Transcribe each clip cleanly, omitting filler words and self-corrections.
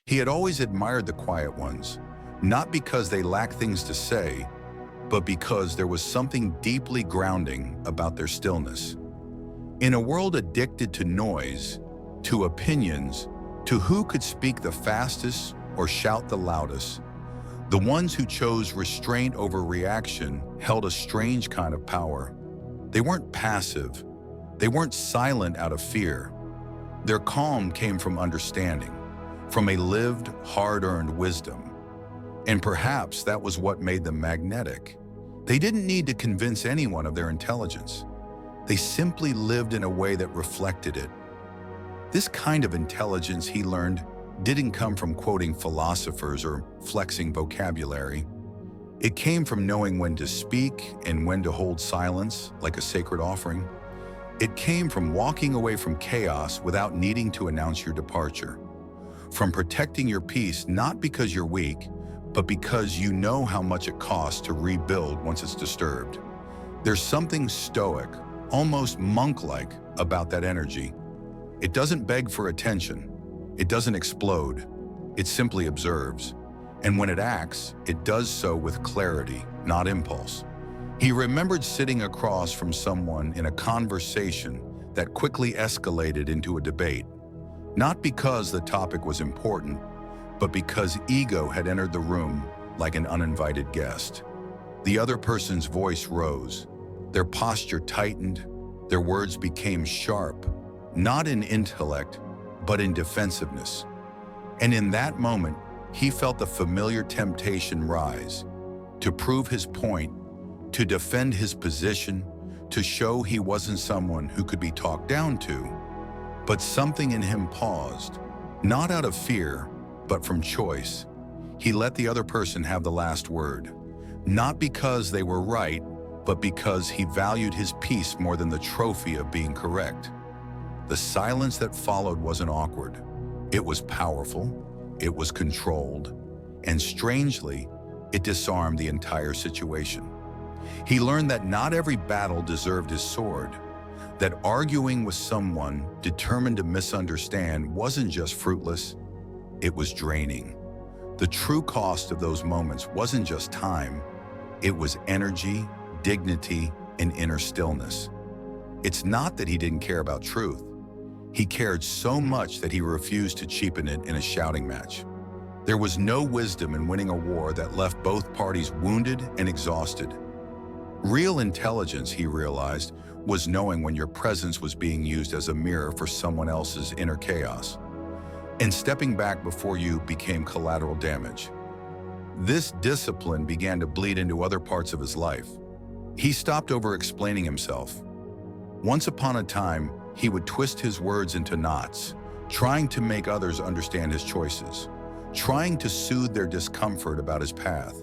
He had always admired the quiet ones, not because they lacked things to say, but because there was something deeply grounding about their stillness. In a world addicted to noise, to opinions, to who could speak the fastest or shout the loudest, the ones who chose restraint over reaction held a strange kind of power. They weren't passive. They weren't silent out of fear. Their calm came from understanding, from a lived, hard-earned wisdom. And perhaps that was what made them magnetic. They didn't need to convince anyone of their intelligence. They simply lived in a way that reflected it. This kind of intelligence, he learned, didn't come from quoting philosophers or flexing vocabulary. It came from knowing when to speak and when to hold silence like a sacred offering. It came from walking away from chaos without needing to announce your departure. From protecting your peace not because you're weak, but because you know how much it costs to rebuild once it's disturbed. There's something stoic, almost monk-like, about that energy. It doesn't beg for attention. It doesn't explode. It simply observes. And when it acts, it does so with clarity, not impulse. He remembered sitting across from someone in a conversation that quickly escalated into a debate, not because the topic was important, but because ego had entered the room like an uninvited guest. The other person's voice rose, their posture tightened, their words became sharp, not in intellect, but in defensiveness. And in that moment, he felt the familiar temptation rise, to prove his point, to defend his position, to show he wasn't someone who could be talked down to. But something in him paused, not out of fear, but from choice. He let the other person have the last word, not because they were right, but because he valued his peace more than the trophy of being correct. The silence that followed wasn't awkward. It was powerful, it was controlled, and strangely, it disarmed the entire situation. He learned that not every battle deserved his sword, that arguing with someone determined to misunderstand wasn't just fruitless, it was draining. The true cost of those moments wasn't just time, it was energy, dignity, and inner stillness. It's not that he didn't care about truth. He cared so much that he refused to cheapen it in a shouting match. There was no wisdom in winning a war that left both parties wounded and exhausted. Real intelligence, he realized, was knowing when your presence was being used as a mirror for someone else's inner chaos, and stepping back before you became collateral damage. This discipline began to bleed into other parts of his life. He stopped over-explaining himself. Once upon a time, he would twist his words into knots, trying to make others understand his choices, trying to soothe their discomfort about his path.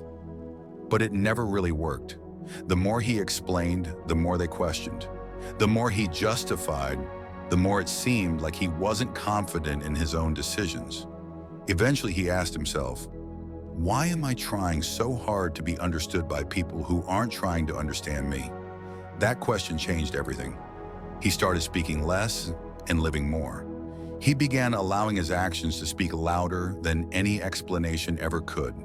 But it never really worked. The more he explained, the more they questioned. The more he justified, the more it seemed like he wasn't confident in his own decisions. Eventually, he asked himself, why am I trying so hard to be understood by people who aren't trying to understand me? That question changed everything. He started speaking less and living more. He began allowing his actions to speak louder than any explanation ever could.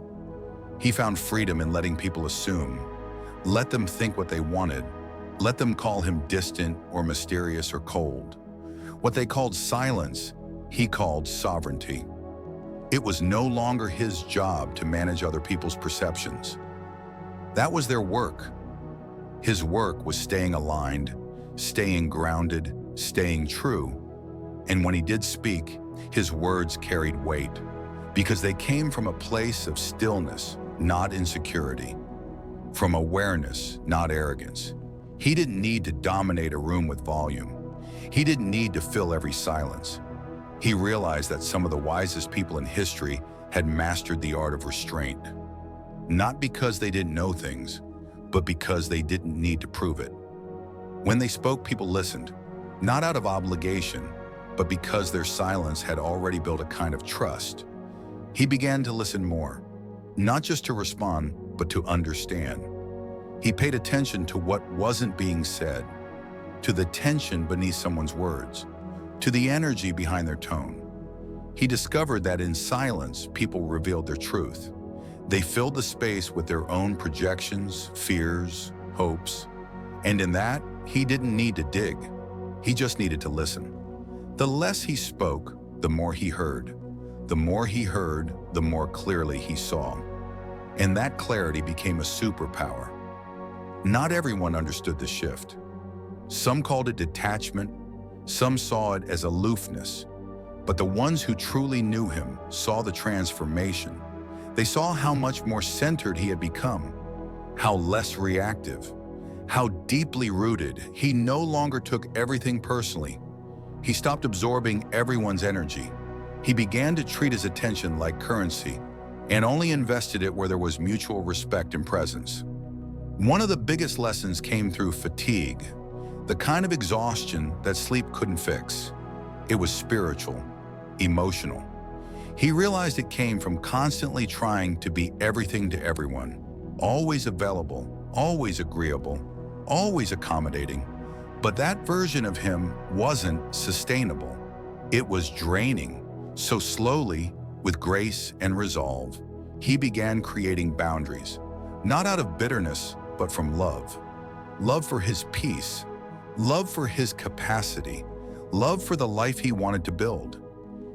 He found freedom in letting people assume, let them think what they wanted, let them call him distant or mysterious or cold. What they called silence, he called sovereignty. It was no longer his job to manage other people's perceptions. That was their work. His work was staying aligned, staying grounded, staying true. And when he did speak, his words carried weight, because they came from a place of stillness, not insecurity, from awareness, not arrogance. He didn't need to dominate a room with volume. He didn't need to fill every silence. He realized that some of the wisest people in history had mastered the art of restraint, not because they didn't know things, but because they didn't need to prove it. When they spoke, people listened, not out of obligation, but because their silence had already built a kind of trust. He began to listen more, not just to respond, but to understand. He paid attention to what wasn't being said, to the tension beneath someone's words, to the energy behind their tone. He discovered that in silence, people revealed their truth. They filled the space with their own projections, fears, hopes. And in that, he didn't need to dig. He just needed to listen. The less he spoke, the more he heard. The more he heard, the more clearly he saw. And that clarity became a superpower. Not everyone understood the shift. Some called it detachment, some saw it as aloofness. But the ones who truly knew him saw the transformation. They saw how much more centered he had become, how less reactive, how deeply rooted. He no longer took everything personally. He stopped absorbing everyone's energy. He began to treat his attention like currency and only invested it where there was mutual respect and presence. One of the biggest lessons came through fatigue, the kind of exhaustion that sleep couldn't fix. It was spiritual, emotional. He realized it came from constantly trying to be everything to everyone, always available, always agreeable, always accommodating. But that version of him wasn't sustainable. It was draining. So slowly, with grace and resolve, he began creating boundaries, not out of bitterness, but from love. Love for his peace, love for his capacity, love for the life he wanted to build.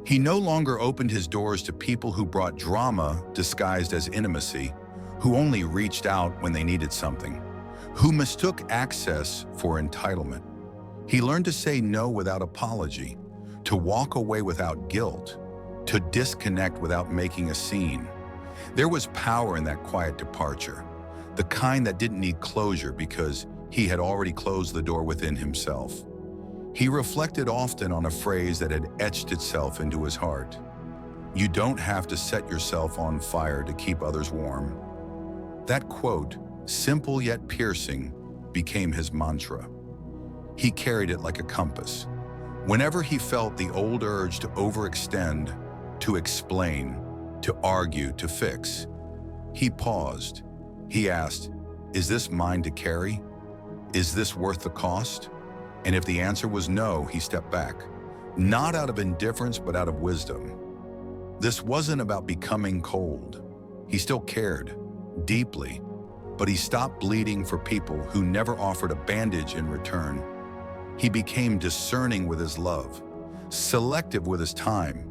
He no longer opened his doors to people who brought drama disguised as intimacy, who only reached out when they needed something, who mistook access for entitlement. He learned to say no without apology, to walk away without guilt, to disconnect without making a scene. There was power in that quiet departure, the kind that didn't need closure because he had already closed the door within himself. He reflected often on a phrase that had etched itself into his heart. You don't have to set yourself on fire to keep others warm. That quote, simple yet piercing, became his mantra. He carried it like a compass. Whenever he felt the old urge to overextend, to explain, to argue, to fix, he paused. He asked, is this mine to carry? Is this worth the cost? And if the answer was no, he stepped back, not out of indifference, but out of wisdom. This wasn't about becoming cold. He still cared, deeply, but he stopped bleeding for people who never offered a bandage in return. He became discerning with his love, selective with his time,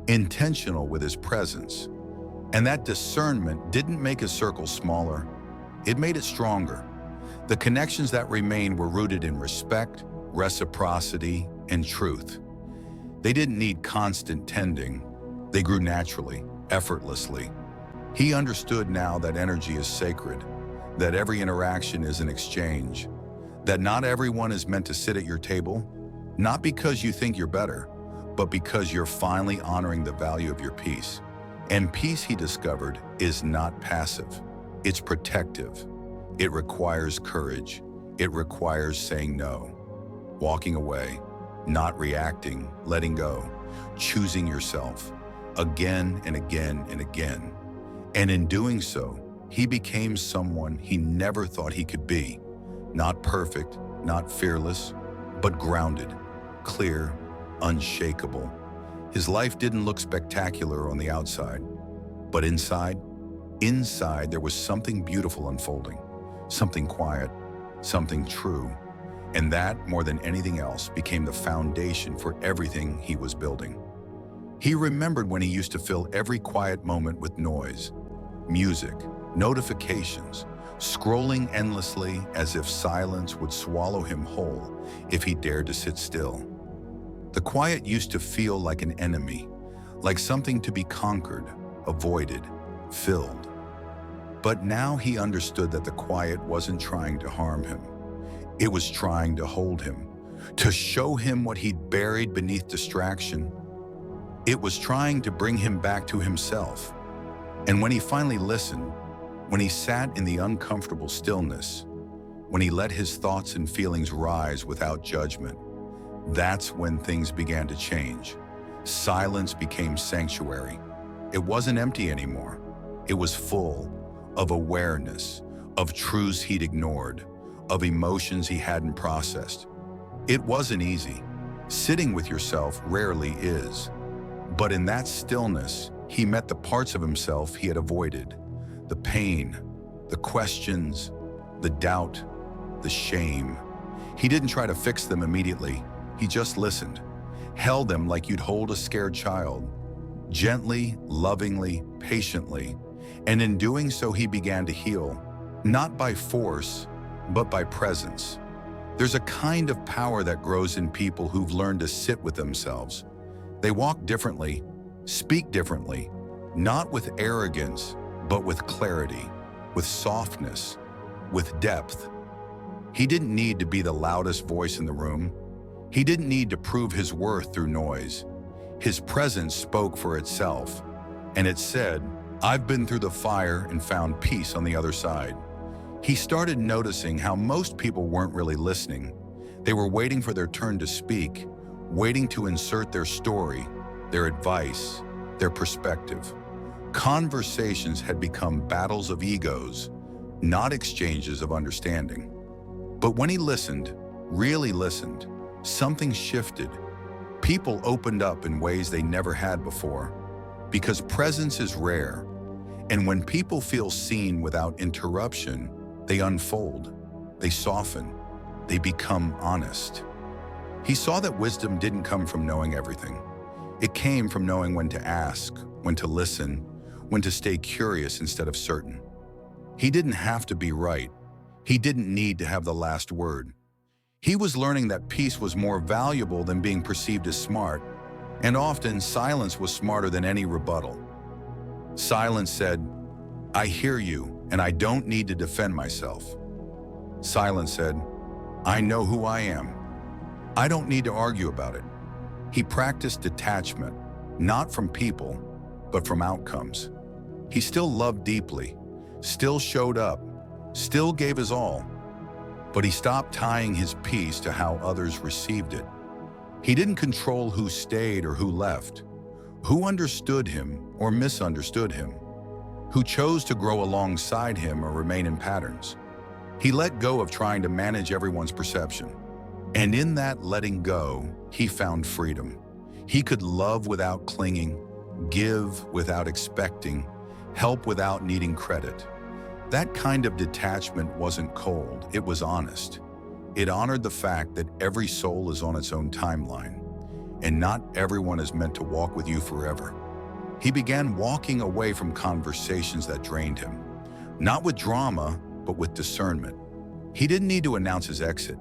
intentional with his presence. And that discernment didn't make his circle smaller, it made it stronger. The connections that remained were rooted in respect, reciprocity, and truth. They didn't need constant tending. They grew naturally, effortlessly. He understood now that energy is sacred, that every interaction is an exchange, that not everyone is meant to sit at your table, not because you think you're better, but because you're finally honoring the value of your peace. And peace, he discovered, is not passive. It's protective. It requires courage. It requires saying no, walking away, not reacting, letting go, choosing yourself again and again and again. And in doing so, he became someone he never thought he could be. Not perfect, not fearless, but grounded, clear, unshakable. His life didn't look spectacular on the outside, but inside there was something beautiful unfolding, something quiet, something true. And that, more than anything else, became the foundation for everything he was building. He remembered when he used to fill every quiet moment with noise, music, notifications, scrolling endlessly as if silence would swallow him whole if he dared to sit still. The quiet used to feel like an enemy, like something to be conquered, avoided, filled. But now he understood that the quiet wasn't trying to harm him. It was trying to hold him, to show him what he'd buried beneath distraction. It was trying to bring him back to himself. And when he finally listened, when he sat in the uncomfortable stillness, when he let his thoughts and feelings rise without judgment, that's when things began to change. Silence became sanctuary. It wasn't empty anymore. It was full of awareness, of truths he'd ignored, of emotions he hadn't processed. It wasn't easy. Sitting with yourself rarely is. But in that stillness, he met the parts of himself he had avoided. The pain, the questions, the doubt, the shame. He didn't try to fix them immediately. He just listened, held them like you'd hold a scared child, gently, lovingly, patiently. And in doing so, he began to heal, not by force, but by presence. There's a kind of power that grows in people who've learned to sit with themselves. They walk differently, speak differently, not with arrogance, but with clarity, with softness, with depth. He didn't need to be the loudest voice in the room. He didn't need to prove his worth through noise. His presence spoke for itself, and it said, "I've been through the fire and found peace on the other side." He started noticing how most people weren't really listening. They were waiting for their turn to speak, waiting to insert their story, their advice, their perspective. Conversations had become battles of egos, not exchanges of understanding. But when he listened, really listened, something shifted. People opened up in ways they never had before, because presence is rare. And when people feel seen without interruption, they unfold, they soften, they become honest. He saw that wisdom didn't come from knowing everything. It came from knowing when to ask, when to listen, when to stay curious instead of certain. He didn't have to be right. He didn't need to have the last word. He was learning that peace was more valuable than being perceived as smart, and often silence was smarter than any rebuttal. Silence said, "I hear you, and I don't need to defend myself." Silence said, "I know who I am. I don't need to argue about it." He practiced detachment, not from people, but from outcomes. He still loved deeply, still showed up, still gave his all, but he stopped tying his peace to how others received it. He didn't control who stayed or who left, who understood him or misunderstood him, who chose to grow alongside him or remain in patterns. He let go of trying to manage everyone's perception. And in that letting go, he found freedom. He could love without clinging, give without expecting, help without needing credit. That kind of detachment wasn't cold, it was honest. It honored the fact that every soul is on its own timeline, and not everyone is meant to walk with you forever. He began walking away from conversations that drained him, not with drama, but with discernment. He didn't need to announce his exit.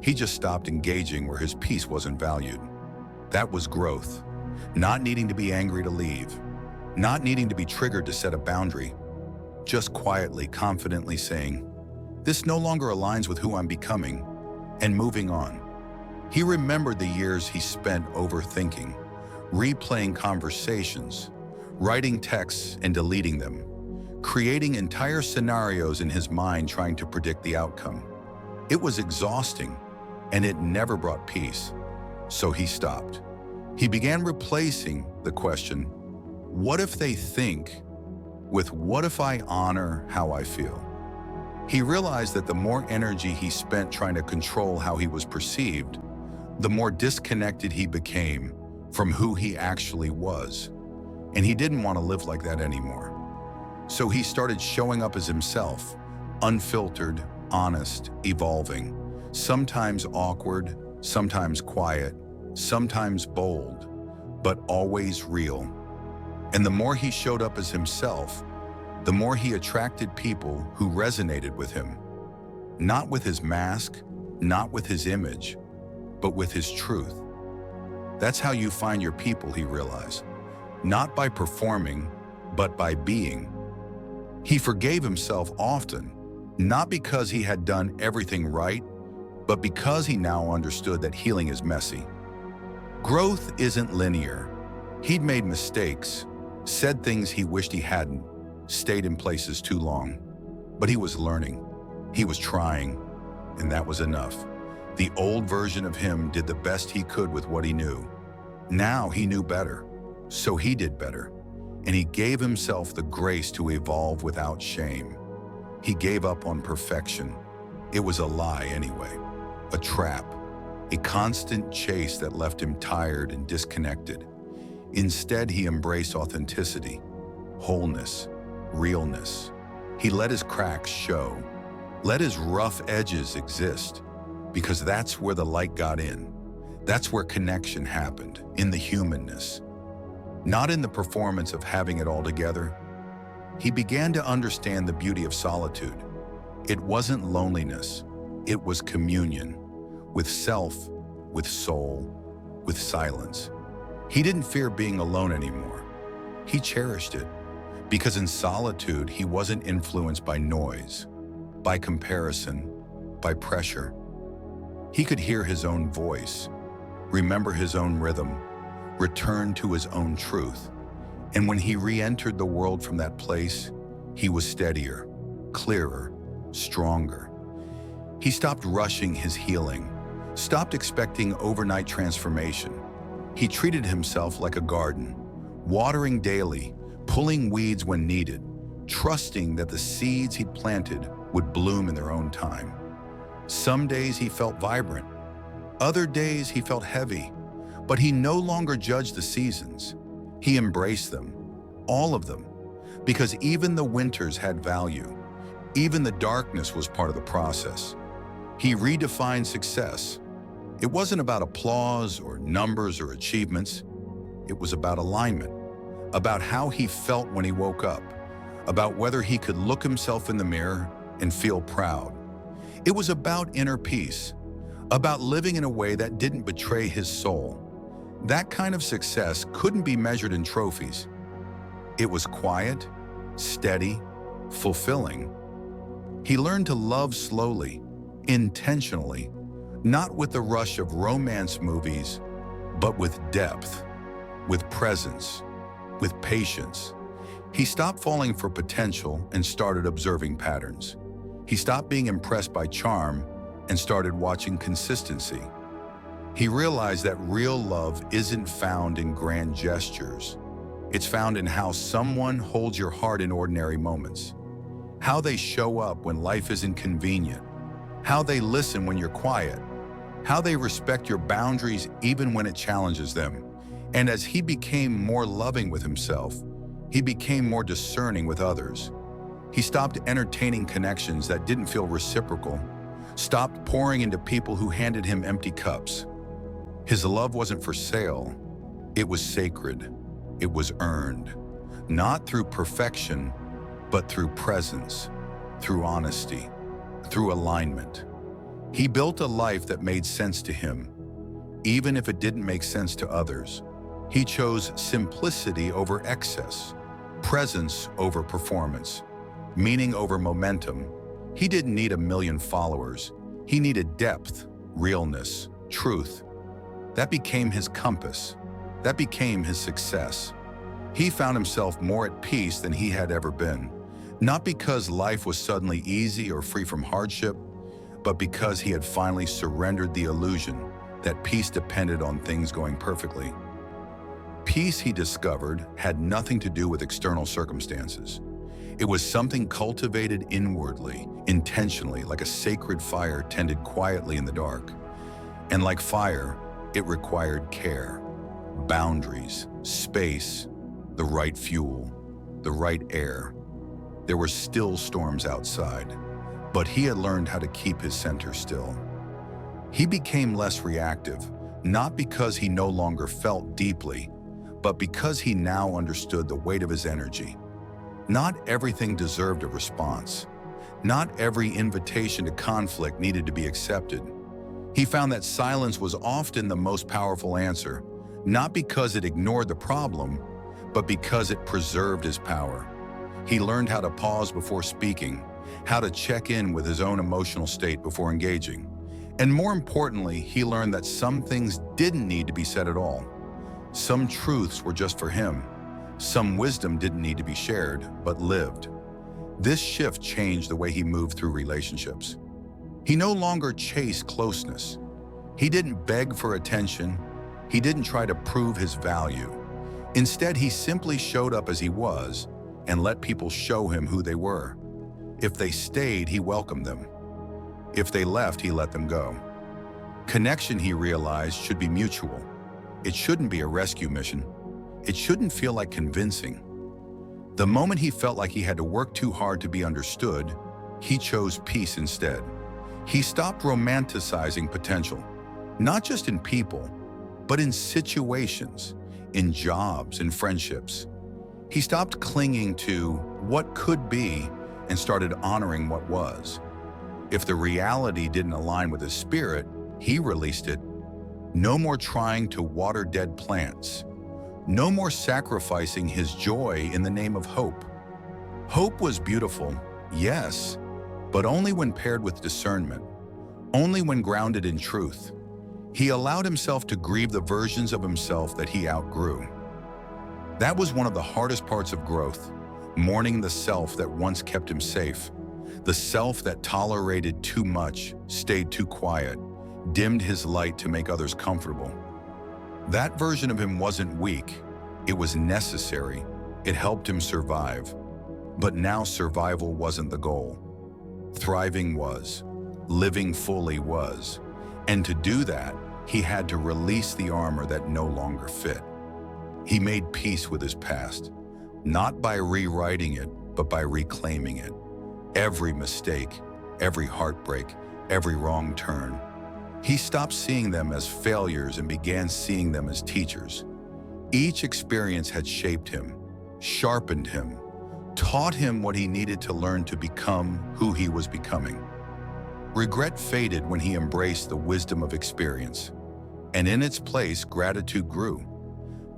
He just stopped engaging where his peace wasn't valued. That was growth, not needing to be angry to leave, not needing to be triggered to set a boundary, just quietly, confidently saying, "This no longer aligns with who I'm becoming," and moving on. He remembered the years he spent overthinking, replaying conversations, writing texts and deleting them, creating entire scenarios in his mind trying to predict the outcome. It was exhausting, and it never brought peace. So he stopped. He began replacing the question, "What if they think?" with "What if I honor how I feel?" He realized that the more energy he spent trying to control how he was perceived, the more disconnected he became from who he actually was. And he didn't want to live like that anymore. So he started showing up as himself, unfiltered, honest, evolving, sometimes awkward, sometimes quiet, sometimes bold, but always real. And the more he showed up as himself, the more he attracted people who resonated with him. Not with his mask, not with his image, but with his truth. That's how you find your people, he realized. Not by performing, but by being. He forgave himself often, not because he had done everything right, but because he now understood that healing is messy. Growth isn't linear. He'd made mistakes, said things he wished he hadn't, stayed in places too long. But he was learning. He was trying, and that was enough. The old version of him did the best he could with what he knew. Now he knew better, so he did better. And he gave himself the grace to evolve without shame. He gave up on perfection. It was a lie anyway, a trap, a constant chase that left him tired and disconnected. Instead, he embraced authenticity, wholeness, realness. He let his cracks show, let his rough edges exist, because that's where the light got in. That's where connection happened, in the humanness, not in the performance of having it all together. He began to understand the beauty of solitude. It wasn't loneliness, it was communion, with self, with soul, with silence. He didn't fear being alone anymore. He cherished it, because in solitude he wasn't influenced by noise, by comparison, by pressure. He could hear his own voice, remember his own rhythm, return to his own truth. And when he re-entered the world from that place, he was steadier, clearer, stronger. He stopped rushing his healing, stopped expecting overnight transformation. He treated himself like a garden, watering daily, pulling weeds when needed, trusting that the seeds he'd planted would bloom in their own time. Some days he felt vibrant, other days he felt heavy, but he no longer judged the seasons. He embraced them, all of them, because even the winters had value. Even the darkness was part of the process. He redefined success. It wasn't about applause or numbers or achievements. It was about alignment, about how he felt when he woke up, about whether he could look himself in the mirror and feel proud. It was about inner peace, about living in a way that didn't betray his soul. That kind of success couldn't be measured in trophies. It was quiet, steady, fulfilling. He learned to love slowly, intentionally, not with the rush of romance movies, but with depth, with presence, with patience. He stopped falling for potential and started observing patterns. He stopped being impressed by charm and started watching consistency. He realized that real love isn't found in grand gestures. It's found in how someone holds your heart in ordinary moments, how they show up when life isn't convenient, how they listen when you're quiet, how they respect your boundaries even when it challenges them. And as he became more loving with himself, he became more discerning with others. He stopped entertaining connections that didn't feel reciprocal, stopped pouring into people who handed him empty cups. His love wasn't for sale. It was sacred. It was earned, not through perfection, but through presence, through honesty, through alignment. He built a life that made sense to him, even if it didn't make sense to others. He chose simplicity over excess, presence over performance, meaning over momentum. He didn't need 1,000,000 followers. He needed depth, realness, truth. That became his compass. That became his success. He found himself more at peace than he had ever been, not because life was suddenly easy or free from hardship, but because he had finally surrendered the illusion that peace depended on things going perfectly. Peace, he discovered, had nothing to do with external circumstances. It was something cultivated inwardly, intentionally, like a sacred fire tended quietly in the dark. And like fire, it required care, boundaries, space, the right fuel, the right air. There were still storms outside, but he had learned how to keep his center still. He became less reactive, not because he no longer felt deeply, but because he now understood the weight of his energy. Not everything deserved a response. Not every invitation to conflict needed to be accepted. He found that silence was often the most powerful answer, not because it ignored the problem, but because it preserved his power. He learned how to pause before speaking, how to check in with his own emotional state before engaging. And more importantly, he learned that some things didn't need to be said at all. Some truths were just for him. Some wisdom didn't need to be shared, but lived. This shift changed the way he moved through relationships. He no longer chased closeness. He didn't beg for attention. He didn't try to prove his value. Instead, he simply showed up as he was and let people show him who they were. If they stayed, he welcomed them. If they left, he let them go. Connection, he realized, should be mutual. It shouldn't be a rescue mission. it shouldn't feel like convincing. The moment he felt like he had to work too hard to be understood, he chose peace instead. He stopped romanticizing potential, not just in people, but in situations, in jobs, in friendships. He stopped clinging to what could be and started honoring what was. If the reality didn't align with his spirit, he released it. No more trying to water dead plants. No more sacrificing his joy in the name of hope. Hope was beautiful, yes, but only when paired with discernment, only when grounded in truth. He allowed himself to grieve the versions of himself that he outgrew. That was one of the hardest parts of growth, mourning the self that once kept him safe, the self that tolerated too much, stayed too quiet, dimmed his light to make others comfortable. That version of him wasn't weak, it was necessary. It helped him survive. But now survival wasn't the goal. Thriving was. Living fully was. And to do that, he had to release the armor that no longer fit. He made peace with his past, not by rewriting it, but by reclaiming it. Every mistake, every heartbreak, every wrong turn. He stopped seeing them as failures and began seeing them as teachers. Each experience had shaped him, sharpened him, taught him what he needed to learn to become who he was becoming. Regret faded when he embraced the wisdom of experience, and in its place, gratitude grew.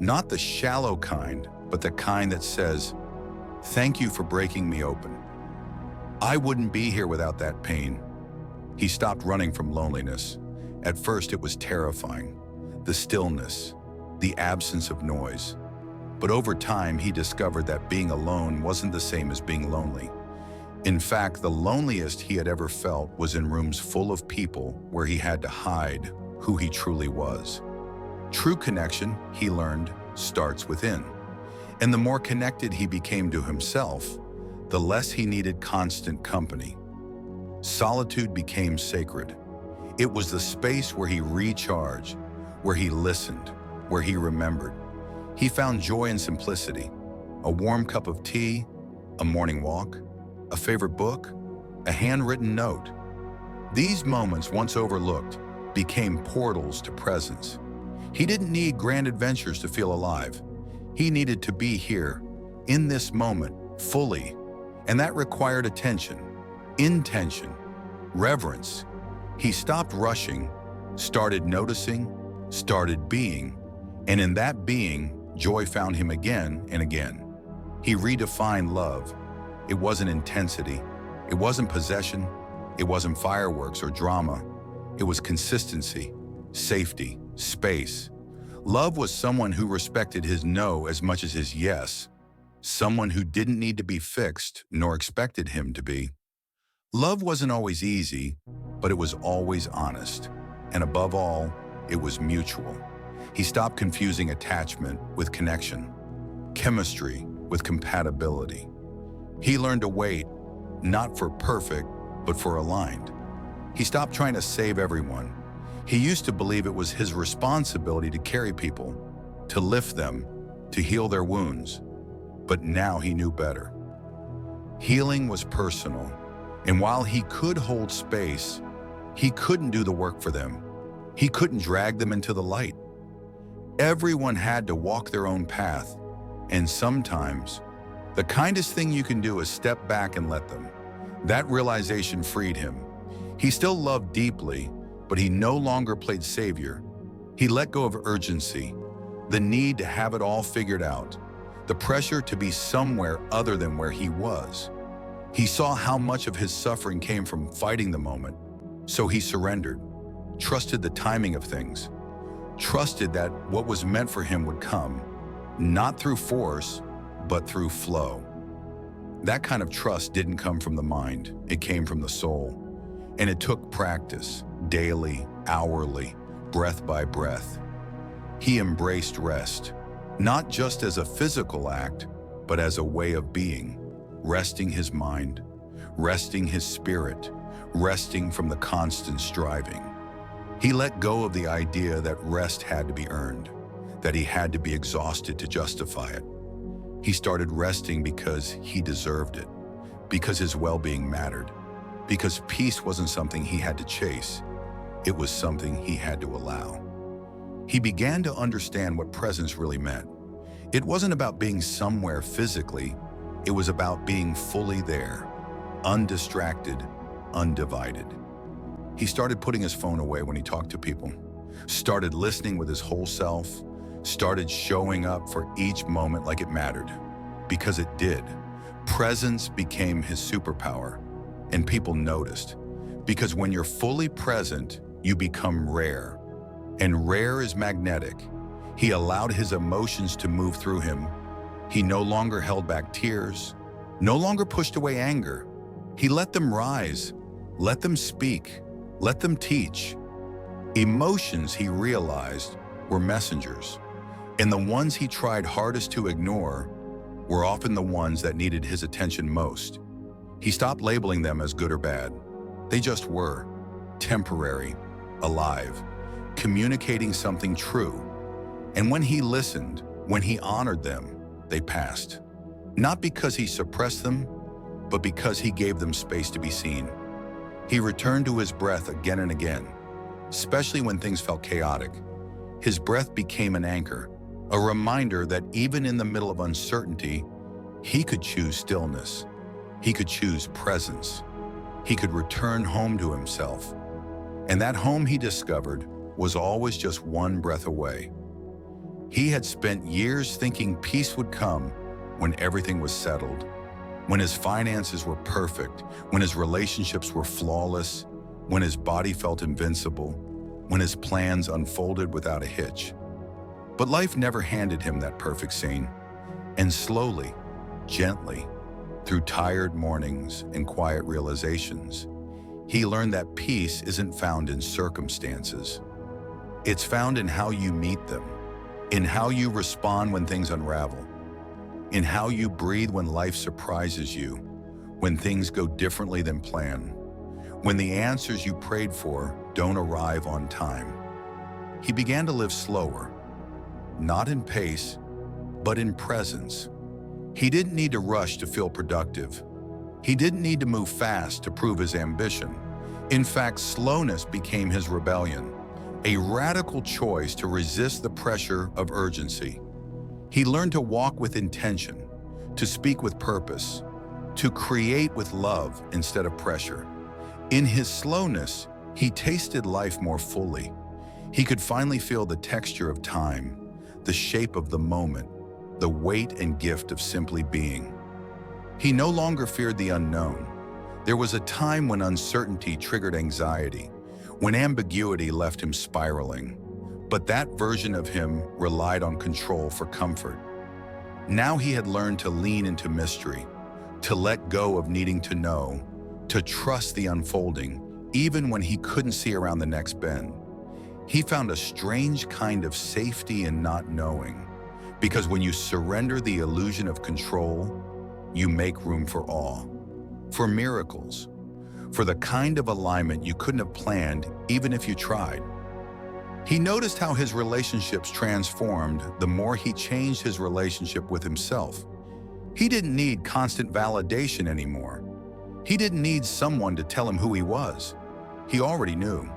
Not the shallow kind, but the kind that says, "Thank you for breaking me open. I wouldn't be here without that pain." He stopped running from loneliness. At first, it was terrifying, the stillness, the absence of noise. But over time, he discovered that being alone wasn't the same as being lonely. In fact, the loneliest he had ever felt was in rooms full of people where he had to hide who he truly was. True connection, he learned, starts within. And the more connected he became to himself, the less he needed constant company. Solitude became sacred. It was the space where he recharged, where he listened, where he remembered. He found joy in simplicity, a warm cup of tea, a morning walk, a favorite book, a handwritten note. These moments, once overlooked, became portals to presence. He didn't need grand adventures to feel alive. He needed to be here, in this moment, fully. And that required attention, intention, reverence. He stopped rushing, started noticing, started being, and in that being, joy found him again and again. He redefined love. It wasn't intensity. It wasn't possession. It wasn't fireworks or drama. It was consistency, safety, space. Love was someone who respected his no as much as his yes, someone who didn't need to be fixed nor expected him to be. Love wasn't always easy, but it was always honest. And above all, it was mutual. He stopped confusing attachment with connection, chemistry with compatibility. He learned to wait, not for perfect, but for aligned. He stopped trying to save everyone. He used to believe it was his responsibility to carry people, to lift them, to heal their wounds. But now he knew better. Healing was personal, and while he could hold space, he couldn't do the work for them. He couldn't drag them into the light. Everyone had to walk their own path, and sometimes, the kindest thing you can do is step back and let them. That realization freed him. He still loved deeply, but he no longer played savior. He let go of urgency, the need to have it all figured out, the pressure to be somewhere other than where he was. He saw how much of his suffering came from fighting the moment, so he surrendered, trusted the timing of things, trusted that what was meant for him would come, not through force, but through flow. That kind of trust didn't come from the mind, it came from the soul. And it took practice, daily, hourly, breath by breath. He embraced rest, not just as a physical act, but as a way of being, resting his mind, resting his spirit, resting from the constant striving. He let go of the idea that rest had to be earned, that he had to be exhausted to justify it. He started resting because he deserved it, because his well-being mattered, because peace wasn't something he had to chase, it was something he had to allow. He began to understand what presence really meant. It wasn't about being somewhere physically, it was about being fully there, undistracted, undivided. He started putting his phone away when he talked to people, started listening with his whole self, started showing up for each moment like it mattered, because it did. Presence became his superpower, and people noticed, because when you're fully present, you become rare, and rare is magnetic. He allowed his emotions to move through him. He no longer held back tears, no longer pushed away anger. He let them rise, let them speak, let them teach. Emotions, he realized, were messengers, and the ones he tried hardest to ignore were often the ones that needed his attention most. He stopped labeling them as good or bad. They just were, temporary, alive, communicating something true. And when he listened, when he honored them, they passed. Not because he suppressed them, but because he gave them space to be seen. He returned to his breath again and again, especially when things felt chaotic. His breath became an anchor, a reminder that even in the middle of uncertainty, he could choose stillness. He could choose presence. He could return home to himself. And that home, he discovered, was always just one breath away. He had spent years thinking peace would come when everything was settled, when his finances were perfect, when his relationships were flawless, when his body felt invincible, when his plans unfolded without a hitch. But life never handed him that perfect scene. And slowly, gently, through tired mornings and quiet realizations, he learned that peace isn't found in circumstances. It's found in how you meet them, in how you respond when things unravel, in how you breathe when life surprises you, when things go differently than planned, when the answers you prayed for don't arrive on time. He began to live slower, not in pace, but in presence. He didn't need to rush to feel productive. He didn't need to move fast to prove his ambition. In fact, slowness became his rebellion, a radical choice to resist the pressure of urgency. He learned to walk with intention, to speak with purpose, to create with love instead of pressure. In his slowness, he tasted life more fully. He could finally feel the texture of time, the shape of the moment, the weight and gift of simply being. He no longer feared the unknown. There was a time when uncertainty triggered anxiety, when ambiguity left him spiraling. But that version of him relied on control for comfort. Now he had learned to lean into mystery, to let go of needing to know, to trust the unfolding, even when he couldn't see around the next bend. He found a strange kind of safety in not knowing, because when you surrender the illusion of control, you make room for awe, for miracles, for the kind of alignment you couldn't have planned even if you tried. He noticed how his relationships transformed the more he changed his relationship with himself. He didn't need constant validation anymore. He didn't need someone to tell him who he was. He already knew.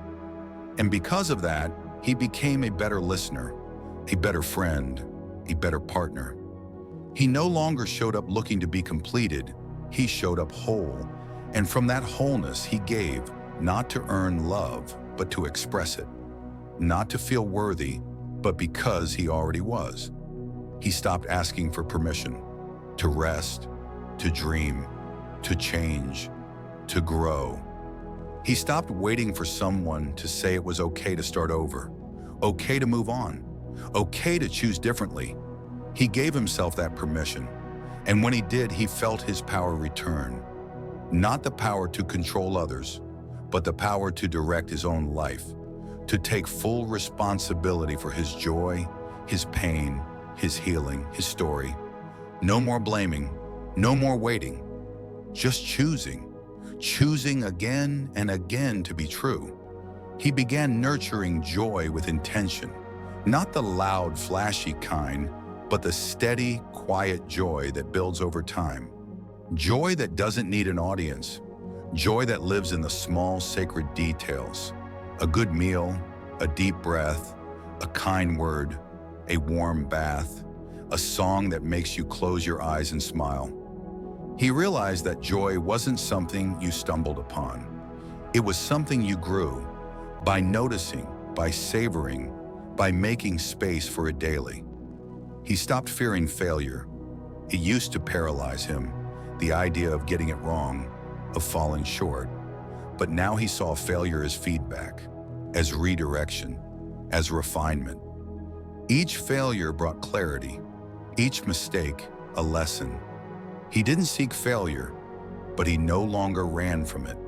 And because of that, he became a better listener, a better friend, a better partner. He no longer showed up looking to be completed. He showed up whole. And from that wholeness, he gave, not to earn love, but to express it. Not to feel worthy, but because he already was. He stopped asking for permission to rest, to dream, to change, to grow. He stopped waiting for someone to say it was okay to start over, okay to move on, okay to choose differently. He gave himself that permission, and when he did, he felt his power return. Not the power to control others, but the power to direct his own life, to take full responsibility for his joy, his pain, his healing, his story. No more blaming, no more waiting, just choosing again and again to be true. He began nurturing joy with intention, Not the loud, flashy kind, but the steady, quiet joy that builds over time. Joy that doesn't need an audience. Joy that lives in the small, sacred details. A good meal, a deep breath, a kind word, a warm bath, a song that makes you close your eyes and smile. He realized that joy wasn't something you stumbled upon. It was something you grew by noticing, by savoring, by making space for it daily. He stopped fearing failure. It used to paralyze him, the idea of getting it wrong, of falling short. But now he saw failure as feedback, as redirection, as refinement. Each failure brought clarity, each mistake a lesson. He didn't seek failure, but he no longer ran from it.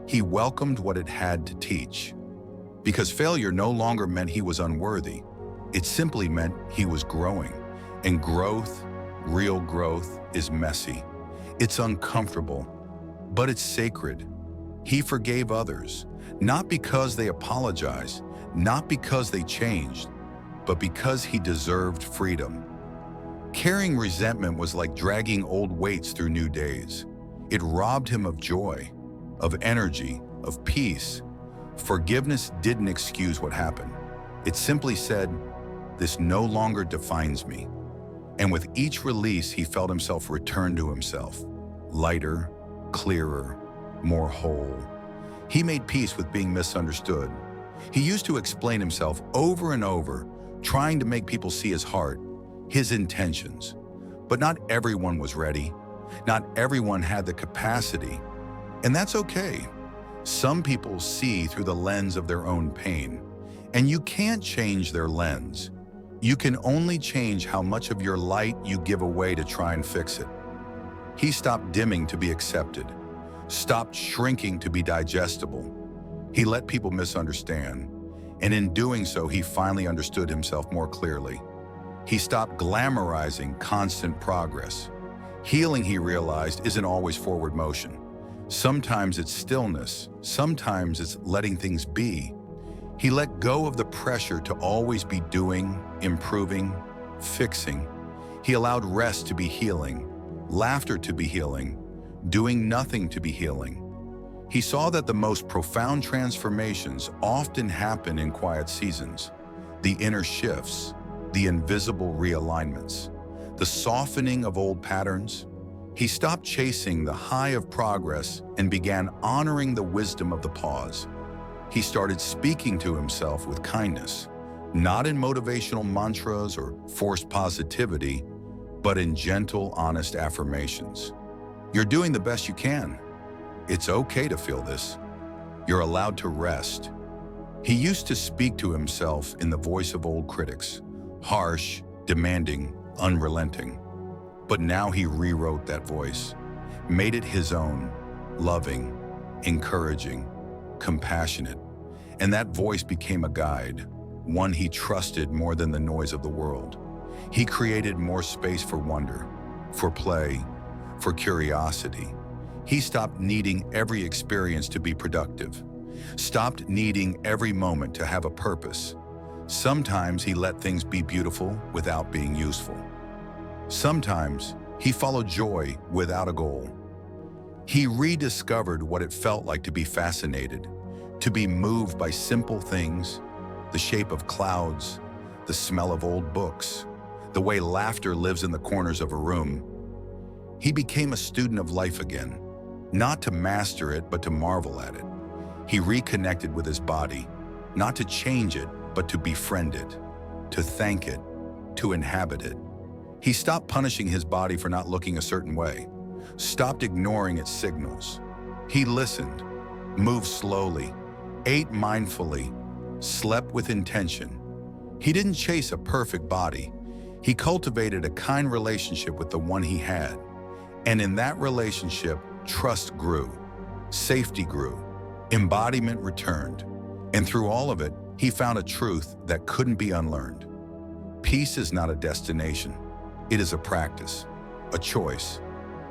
He welcomed what it had to teach. Because failure no longer meant he was unworthy. It simply meant he was growing. And growth, real growth, is messy. It's uncomfortable, but it's sacred. He forgave others, not because they apologized, not because they changed, but because he deserved freedom. Carrying resentment was like dragging old weights through new days. It robbed him of joy, of energy, of peace. Forgiveness didn't excuse what happened. It simply said, "This no longer defines me." And with each release, he felt himself return to himself, lighter, clearer, more whole. He made peace with being misunderstood. He used to explain himself over and over, trying to make people see his heart, his intentions. But not everyone was ready. Not everyone had the capacity. And that's okay. Some people see through the lens of their own pain, and you can't change their lens. You can only change how much of your light you give away to try and fix it. He stopped dimming to be accepted, stopped shrinking to be digestible. He let people misunderstand, and in doing so, he finally understood himself more clearly. He stopped glamorizing constant progress. Healing, he realized, isn't always forward motion. Sometimes it's stillness, sometimes it's letting things be. He let go of the pressure to always be doing, improving, fixing. He allowed rest to be healing, laughter to be healing, doing nothing to be healing. He saw that the most profound transformations often happen in quiet seasons, the inner shifts, the invisible realignments, the softening of old patterns. He stopped chasing the high of progress and began honoring the wisdom of the pause. He started speaking to himself with kindness, not in motivational mantras or forced positivity, but in gentle, honest affirmations. You're doing the best you can. It's okay to feel this. You're allowed to rest. He used to speak to himself in the voice of old critics, harsh, demanding, unrelenting. But now he rewrote that voice, made it his own, loving, encouraging, compassionate. And that voice became a guide, one he trusted more than the noise of the world. He created more space for wonder, for play, for curiosity. He stopped needing every experience to be productive, stopped needing every moment to have a purpose. Sometimes he let things be beautiful without being useful. Sometimes he followed joy without a goal. He rediscovered what it felt like to be fascinated, to be moved by simple things, the shape of clouds, the smell of old books, the way laughter lives in the corners of a room. He became a student of life again, not to master it, but to marvel at it. He reconnected with his body, not to change it, but to befriend it, to thank it, to inhabit it. He stopped punishing his body for not looking a certain way, stopped ignoring its signals. He listened, moved slowly, ate mindfully, slept with intention. He didn't chase a perfect body. He cultivated a kind relationship with the one he had. And in that relationship, trust grew, safety grew, embodiment returned. And through all of it, he found a truth that couldn't be unlearned. Peace is not a destination. It is a practice, a choice,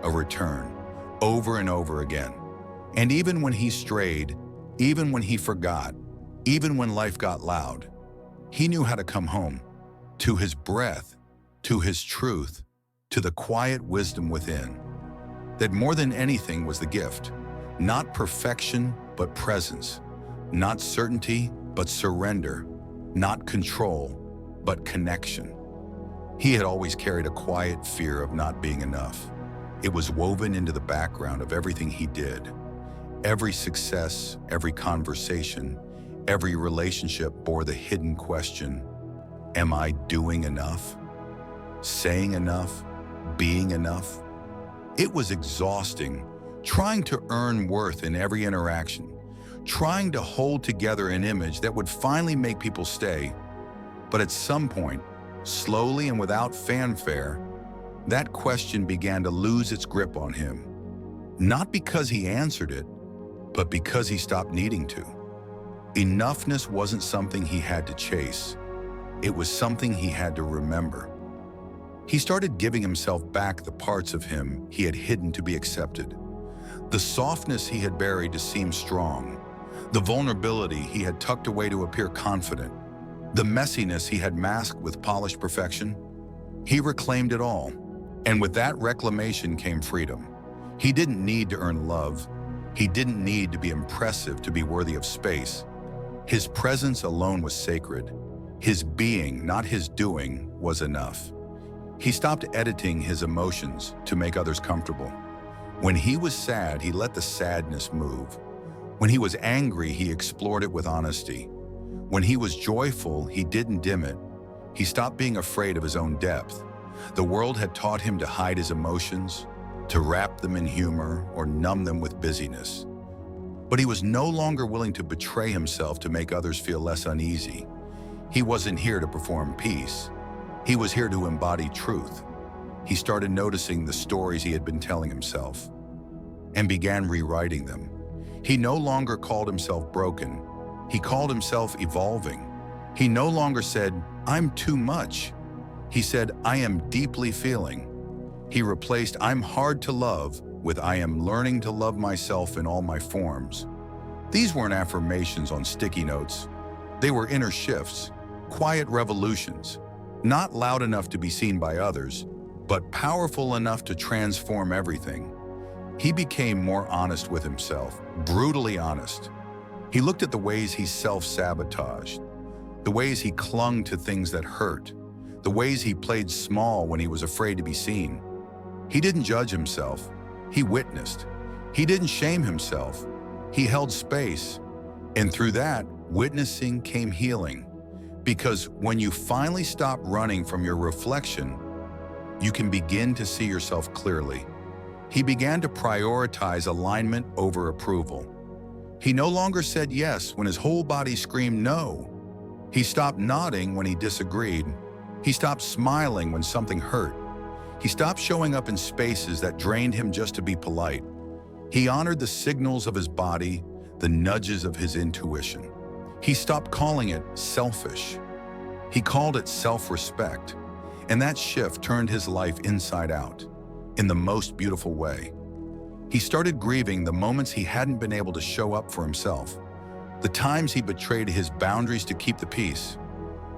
a return, over and over again. And even when he strayed, even when he forgot, even when life got loud, He knew how to come home, to his breath, to his truth, to the quiet wisdom within. That more than anything was the gift, not perfection, but presence, not certainty, but surrender, not control, but connection. He had always carried a quiet fear of not being enough. It was woven into the background of everything he did. Every success, every conversation, every relationship bore the hidden question, am I doing enough? Saying enough? Being enough? It was exhausting, trying to earn worth in every interaction, trying to hold together an image that would finally make people stay. But at some point, slowly and without fanfare, that question began to lose its grip on him. Not because he answered it, but because he stopped needing to. Enoughness wasn't something he had to chase. It was something he had to remember. He started giving himself back the parts of him he had hidden to be accepted. The softness he had buried to seem strong. The vulnerability he had tucked away to appear confident. The messiness he had masked with polished perfection. He reclaimed it all. And with that reclamation came freedom. He didn't need to earn love. He didn't need to be impressive to be worthy of space. His presence alone was sacred. His being, not his doing, was enough. He stopped editing his emotions to make others comfortable. When he was sad, he let the sadness move. When he was angry, he explored it with honesty. When he was joyful, he didn't dim it. He stopped being afraid of his own depth. The world had taught him to hide his emotions, to wrap them in humor or numb them with busyness. But he was no longer willing to betray himself to make others feel less uneasy. He wasn't here to perform peace. He was here to embody truth. He started noticing the stories he had been telling himself and began rewriting them. He no longer called himself broken. He called himself evolving. He no longer said, "I'm too much." He said, "I am deeply feeling." He replaced "I'm hard to love" with "I am learning to love myself in all my forms." These weren't affirmations on sticky notes. They were inner shifts, quiet revolutions, not loud enough to be seen by others, but powerful enough to transform everything. He became more honest with himself, brutally honest. He looked at the ways he self-sabotaged, the ways he clung to things that hurt, the ways he played small when he was afraid to be seen. He didn't judge himself. He witnessed. He didn't shame himself. He held space. And through that, witnessing came healing. Because when you finally stop running from your reflection, you can begin to see yourself clearly. He began to prioritize alignment over approval. He no longer said yes when his whole body screamed no. He stopped nodding when he disagreed. He stopped smiling when something hurt. He stopped showing up in spaces that drained him just to be polite. He honored the signals of his body, the nudges of his intuition. He stopped calling it selfish. He called it self-respect. And that shift turned his life inside out, in the most beautiful way. He started grieving the moments he hadn't been able to show up for himself, the times he betrayed his boundaries to keep the peace,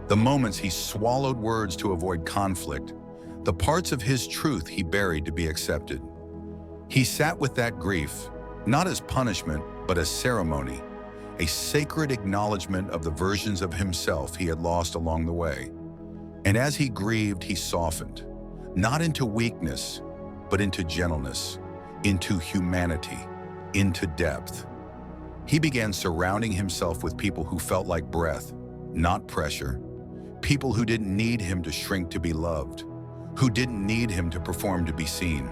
the moments he swallowed words to avoid conflict, the parts of his truth he buried to be accepted. He sat with that grief, not as punishment, but as ceremony, a sacred acknowledgement of the versions of himself he had lost along the way. And as he grieved, he softened, not into weakness, but into gentleness, into humanity, into depth. He began surrounding himself with people who felt like breath, not pressure, people who didn't need him to shrink to be loved, who didn't need him to perform to be seen.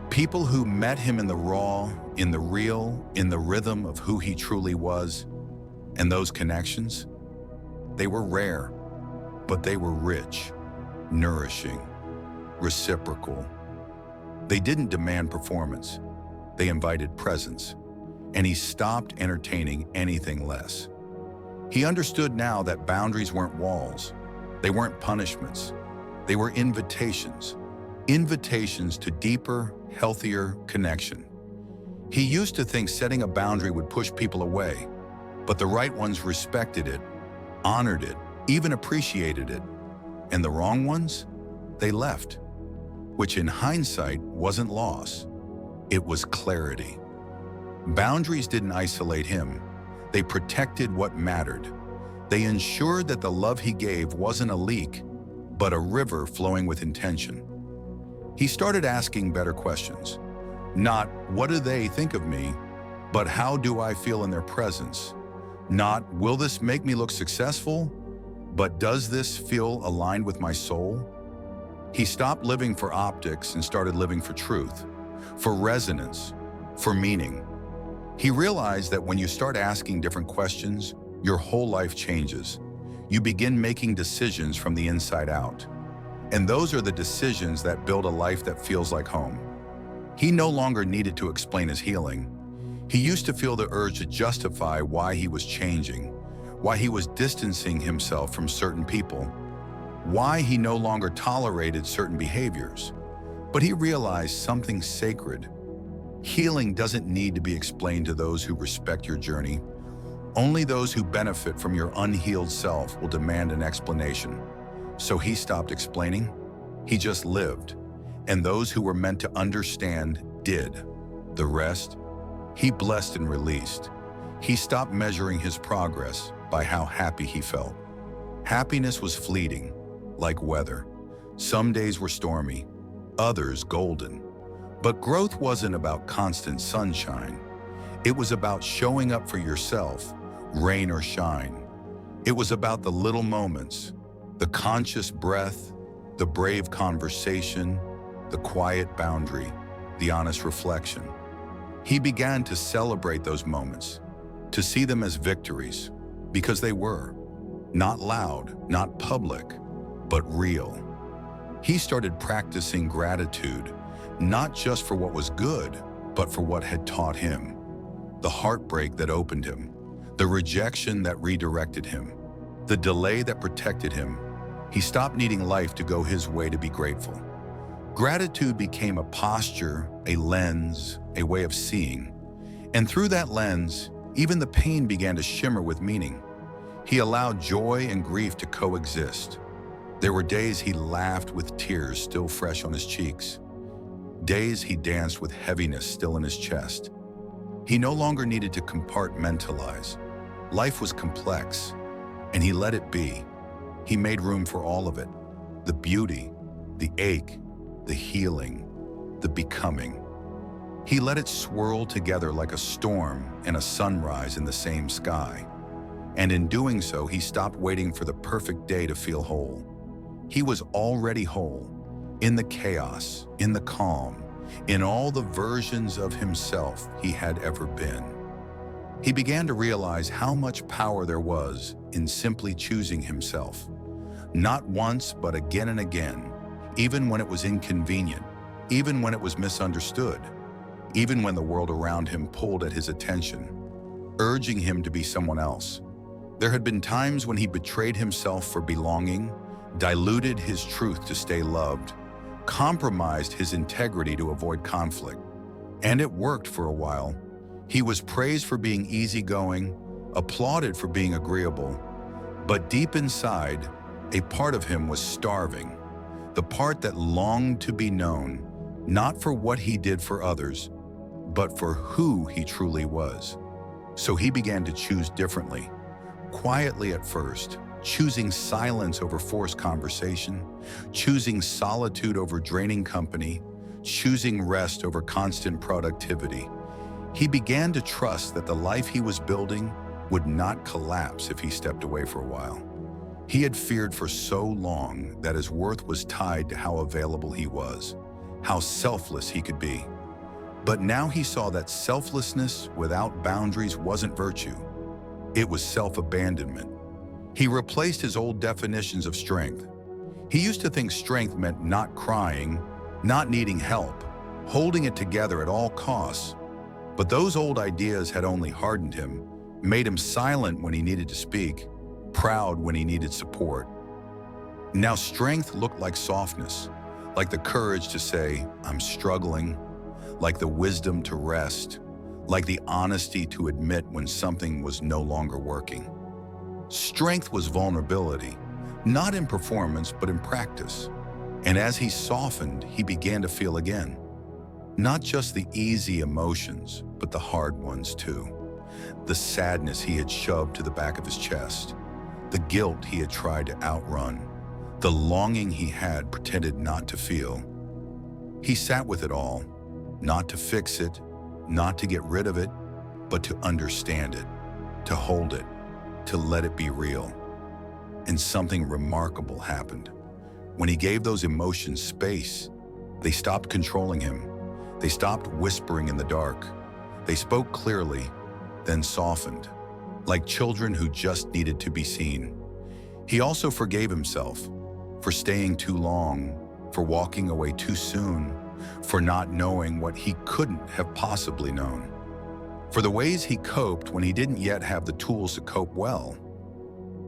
People who met him in the raw, in the real, in the rhythm of who he truly was. And those connections, they were rare, but they were rich, nourishing, reciprocal. They didn't demand performance. They invited presence. And he stopped entertaining anything less. He understood now that boundaries weren't walls. They weren't punishments. They were invitations. Invitations to deeper, healthier connection. He used to think setting a boundary would push people away, but the right ones respected it, honored it, even appreciated it. And the wrong ones? They left, which in hindsight wasn't loss. It was clarity. Boundaries didn't isolate him. They protected what mattered. They ensured that the love he gave wasn't a leak, but a river flowing with intention. He started asking better questions. Not, what do they think of me, but how do I feel in their presence? Not, will this make me look successful, but does this feel aligned with my soul? He stopped living for optics and started living for truth, for resonance, for meaning. He realized that when you start asking different questions, your whole life changes. You begin making decisions from the inside out. And those are the decisions that build a life that feels like home. He no longer needed to explain his healing. He used to feel the urge to justify why he was changing, why he was distancing himself from certain people, why he no longer tolerated certain behaviors. But he realized something sacred. Healing doesn't need to be explained to those who respect your journey. Only those who benefit from your unhealed self will demand an explanation. So he stopped explaining. He just lived. And those who were meant to understand did. The rest, he blessed and released. He stopped measuring his progress by how happy he felt. Happiness was fleeting, like weather. Some days were stormy, others golden. But growth wasn't about constant sunshine. It was about showing up for yourself, rain or shine. It was about the little moments, the conscious breath, the brave conversation, the quiet boundary, the honest reflection. He began to celebrate those moments, to see them as victories, because they were. Not loud, not public, but real. He started practicing gratitude, not just for what was good, but for what had taught him. The heartbreak that opened him, the rejection that redirected him, the delay that protected him. He stopped needing life to go his way to be grateful. Gratitude became a posture, a lens, a way of seeing. And through that lens, even the pain began to shimmer with meaning. He allowed joy and grief to coexist. There were days he laughed with tears still fresh on his cheeks. Days he danced with heaviness still in his chest. He no longer needed to compartmentalize. Life was complex, and he let it be. He made room for all of it. The beauty, the ache, the healing, the becoming. He let it swirl together like a storm and a sunrise in the same sky. And in doing so, he stopped waiting for the perfect day to feel whole. He was already whole, in the chaos, in the calm, in all the versions of himself he had ever been. He began to realize how much power there was in simply choosing himself. Not once, but again and again, even when it was inconvenient, even when it was misunderstood, even when the world around him pulled at his attention, urging him to be someone else. There had been times when he betrayed himself for belonging, diluted his truth to stay loved, compromised his integrity to avoid conflict. And it worked for a while. He was praised for being easygoing, applauded for being agreeable. But deep inside, a part of him was starving, the part that longed to be known, not for what he did for others, but for who he truly was. So he began to choose differently, quietly at first, choosing silence over forced conversation, choosing solitude over draining company, choosing rest over constant productivity. He began to trust that the life he was building would not collapse if he stepped away for a while. He had feared for so long that his worth was tied to how available he was, how selfless he could be. But now he saw that selflessness without boundaries wasn't virtue. It was self-abandonment. He replaced his old definitions of strength. He used to think strength meant not crying, not needing help, holding it together at all costs. But those old ideas had only hardened him, made him silent when he needed to speak, proud when he needed support. Now strength looked like softness, like the courage to say, "I'm struggling," like the wisdom to rest, like the honesty to admit when something was no longer working. Strength was vulnerability, not in performance but in practice. And as he softened, he began to feel again. Not just the easy emotions, but the hard ones too. The sadness he had shoved to the back of his chest, the guilt he had tried to outrun, the longing he had pretended not to feel. He sat with it all, not to fix it, not to get rid of it, but to understand it, to hold it, to let it be real. And something remarkable happened. When he gave those emotions space, they stopped controlling him. They stopped whispering in the dark. They spoke clearly, then softened, like children who just needed to be seen. He also forgave himself for staying too long, for walking away too soon, for not knowing what he couldn't have possibly known, for the ways he coped when he didn't yet have the tools to cope well.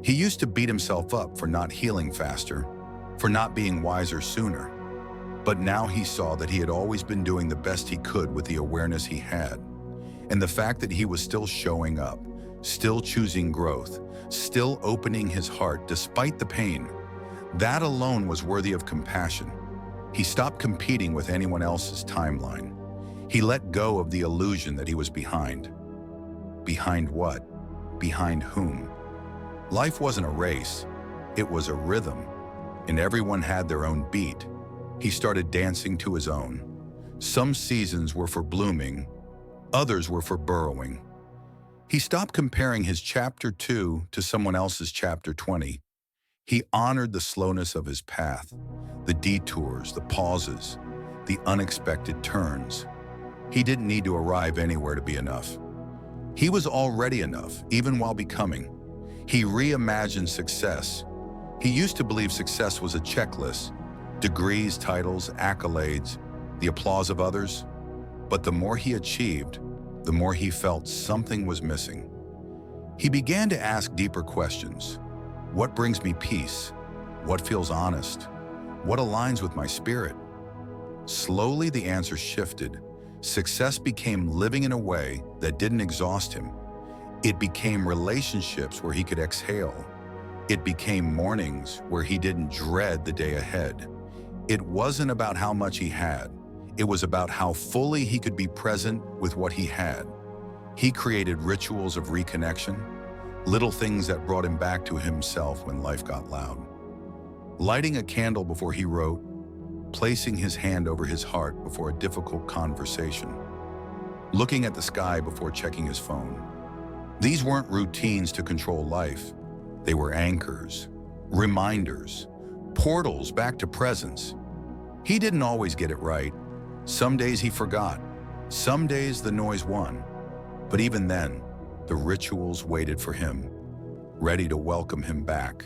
He used to beat himself up for not healing faster, for not being wiser sooner. But now he saw that he had always been doing the best he could with the awareness he had. And the fact that he was still showing up, still choosing growth, still opening his heart despite the pain, that alone was worthy of compassion. He stopped competing with anyone else's timeline. He let go of the illusion that he was behind. Behind what? Behind whom? Life wasn't a race, it was a rhythm, and everyone had their own beat. He started dancing to his own. Some seasons were for blooming, others were for burrowing. He stopped comparing his chapter 2 to someone else's chapter 20. He honored the slowness of his path, the detours, the pauses, the unexpected turns. He didn't need to arrive anywhere to be enough. He was already enough, even while becoming. He reimagined success. He used to believe success was a checklist, degrees, titles, accolades, the applause of others. But the more he achieved, the more he felt something was missing. He began to ask deeper questions. What brings me peace? What feels honest? What aligns with my spirit? Slowly, the answer shifted. Success became living in a way that didn't exhaust him. It became relationships where he could exhale. It became mornings where he didn't dread the day ahead. It wasn't about how much he had. It was about how fully he could be present with what he had. He created rituals of reconnection, little things that brought him back to himself when life got loud. Lighting a candle before he wrote, placing his hand over his heart before a difficult conversation, looking at the sky before checking his phone. These weren't routines to control life. They were anchors, reminders, portals back to presence. He didn't always get it right. Some days he forgot. Some days the noise won. But even then, the rituals waited for him, ready to welcome him back.